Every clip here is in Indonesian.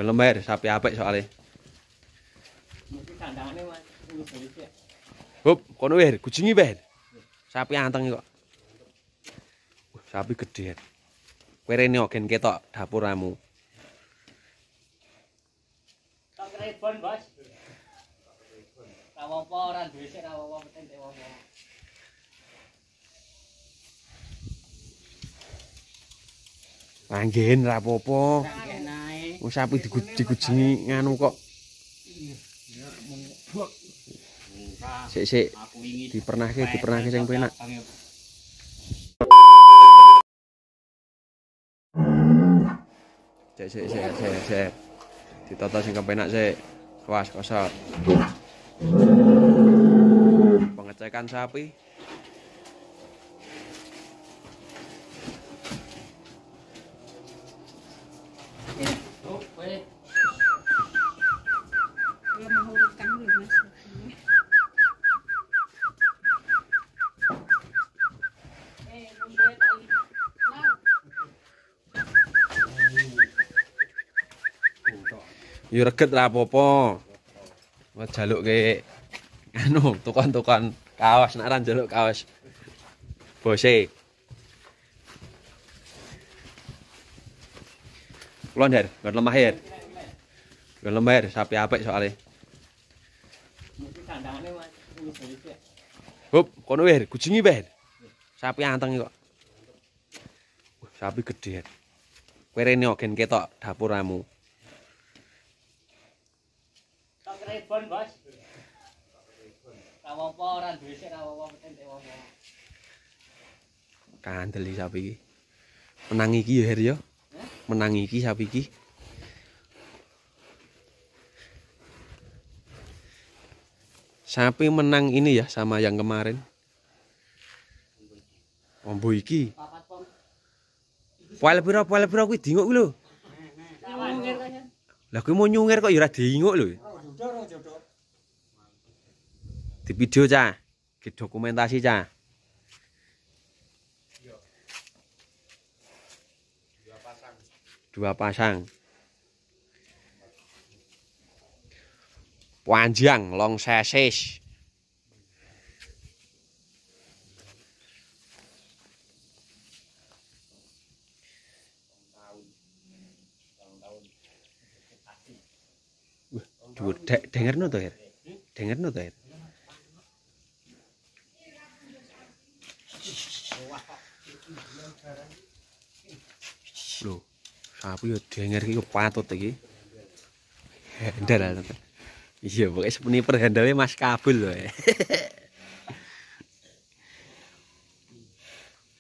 lembar sapi apik soalnya. Hup, kono wir, kucingi wir. Sapi anteng kok. Sapi gede. Kowe rene ogen ketok dapuramu. Tak krebon, Bos. Apa ora duwe sik apa penting apa. Anggen ra apa-apa. Wong sapi dikujengi nganu kok. Sik dipernahke sing penak. Sik. Ditata sing kepenak sik. Awas kosot. Pengecekan sapi. Yo reget ra apa-apa. Wes jalukke anu tukon-tukon kaos nek ra njaluk kaos. Bose. Kulo Ndar, nggon lemah ya. Nggon lemah sapi apik soalnya. Hup, kono wir, kucingi wir. Sapi anteng kok. Sapi gede. Kowe rene ogen ketok dapuramu. Krebon, Bos. Apa ora duwe sik apa penting apa. Kandel iki sapi iki. Menang iki ya Her ya. Menang iki sapi iki. Sapi menang ini ya sama yang kemarin. Ombo iki. Poel pira kuwi dinguk kuwi lho. Lah kuwi mau nyungir kok ya ora dinguk lho. Di video cah, di dokumentasi cah. Dua pasang. Panjang, long sasis. Dengerno to, Her? Dengerno to, Her? Loh, sapi yo denger iki patut iki. Handal. Iya, pokoke seniper handale Mas Kabul lho.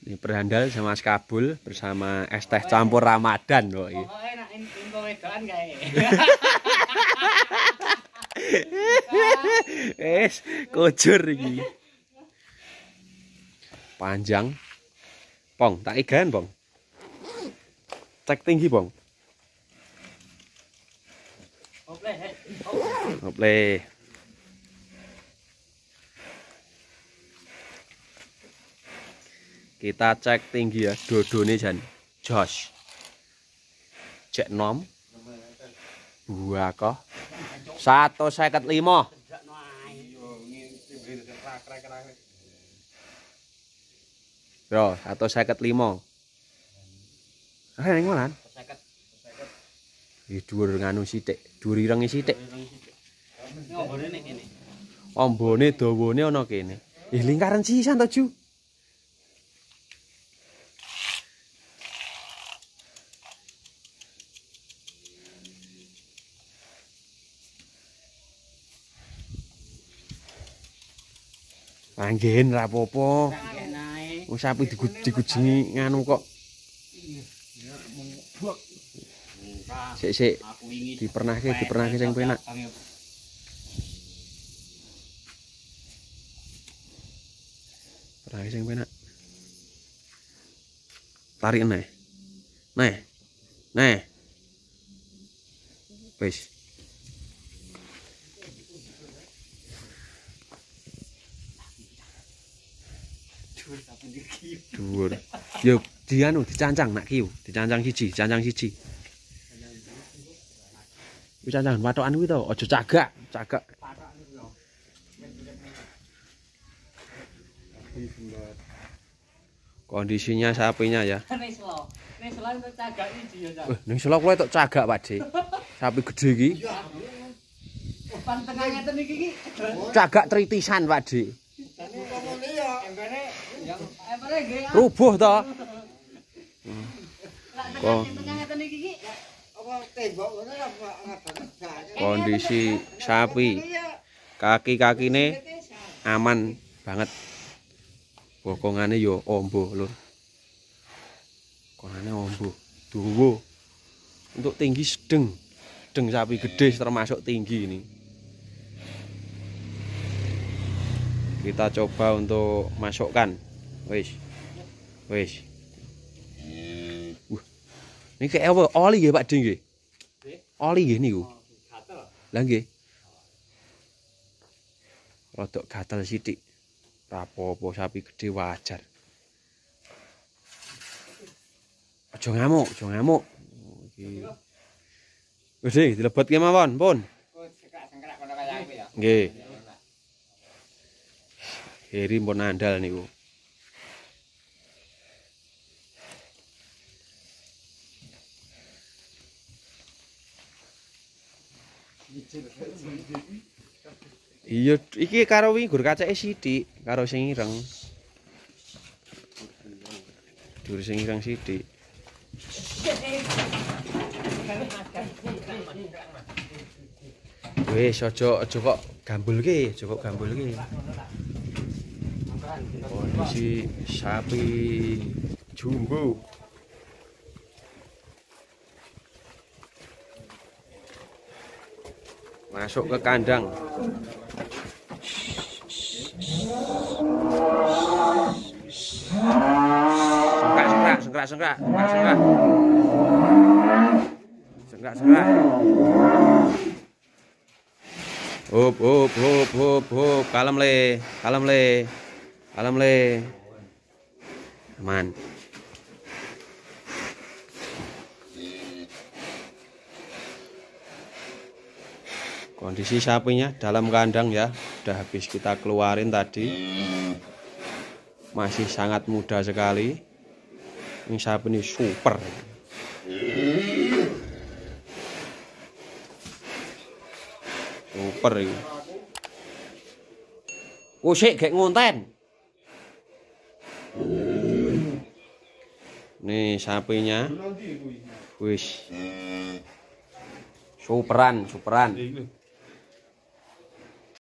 Ini perhandal sama Mas Kabul bersama es teh campur Ramadan kok iki. Pokoke nek info wedokan kae. Kojur iki. Panjang. Pong, tak igan, Pong. Cek tinggi, Pong. Ople. Kita cek tinggi ya, dodone jan. Jos. Cek nom. Buah kok. 155. Yo, 155. Ning malan. 50. Iki dhuwur nganu sithik, dhuwur ireng sithik. Ngombone ning kene. Ombone dawane ana kene. Lingkaran sisan to, Ju. Anggen ra apa-apa. Wong sapi dikujengi nganu kok. Sik dipernahke sing penak. Pernahke sing penak. Tarik neh. Neh. Wis. Dhuwur. Yo dianu dicancang nak kiyu, dicancang siji. Kuwi cancangan patokan kuwi to, aja cagak, cagak. Kondisinya sapinya ya. Ning selo. Ning selo untuk cagak iki ya, Cak. Ning selo kowe tok cagak, Pakde. Sapi gede iki. Pan tengah ngeten iki iki. Cagak tritisan, Pakde. Empene yang empene nggih. Rubuh to. Kok tengah ngeten iki iki. Kondisi sapi. Kaki-kakine aman banget. Bokongane yo ombo, Lur. Bokongane ombo, dawa. Untuk tinggi sedeng. Sedeng sapi gede termasuk tinggi ini. Kita coba untuk masukkan. Wis. Wis. Ini kayak apa? Oli nggih, Pakde nggih? Oli nggih niku. Gatel. Lah nggih. Rodok gatel sithik. Rapopo sapi gede wajar. Aja ngamuk, aja ngamuk. Iki. Wis dilebetke mawon, pun. Sengkrak-sengkrak kono kaya aku ya. Nggih. Heri pun andal niku. Iya, iki karo wingi gur kacake sithik, karo sing ireng. Dur sing ireng sithik. Wis aja kok gambulke, aja kok gambulke. Kondisi sapi jumbo. Masuk ke kandang. Sengkrak. Hop. Kalem le. Aman. Kondisi sapinya dalam kandang ya, udah habis kita keluarin tadi. Masih sangat muda sekali. Ini sapi ini super. Super ini. Kusik kayak ngonten. Nih sapinya. Wis. Superan.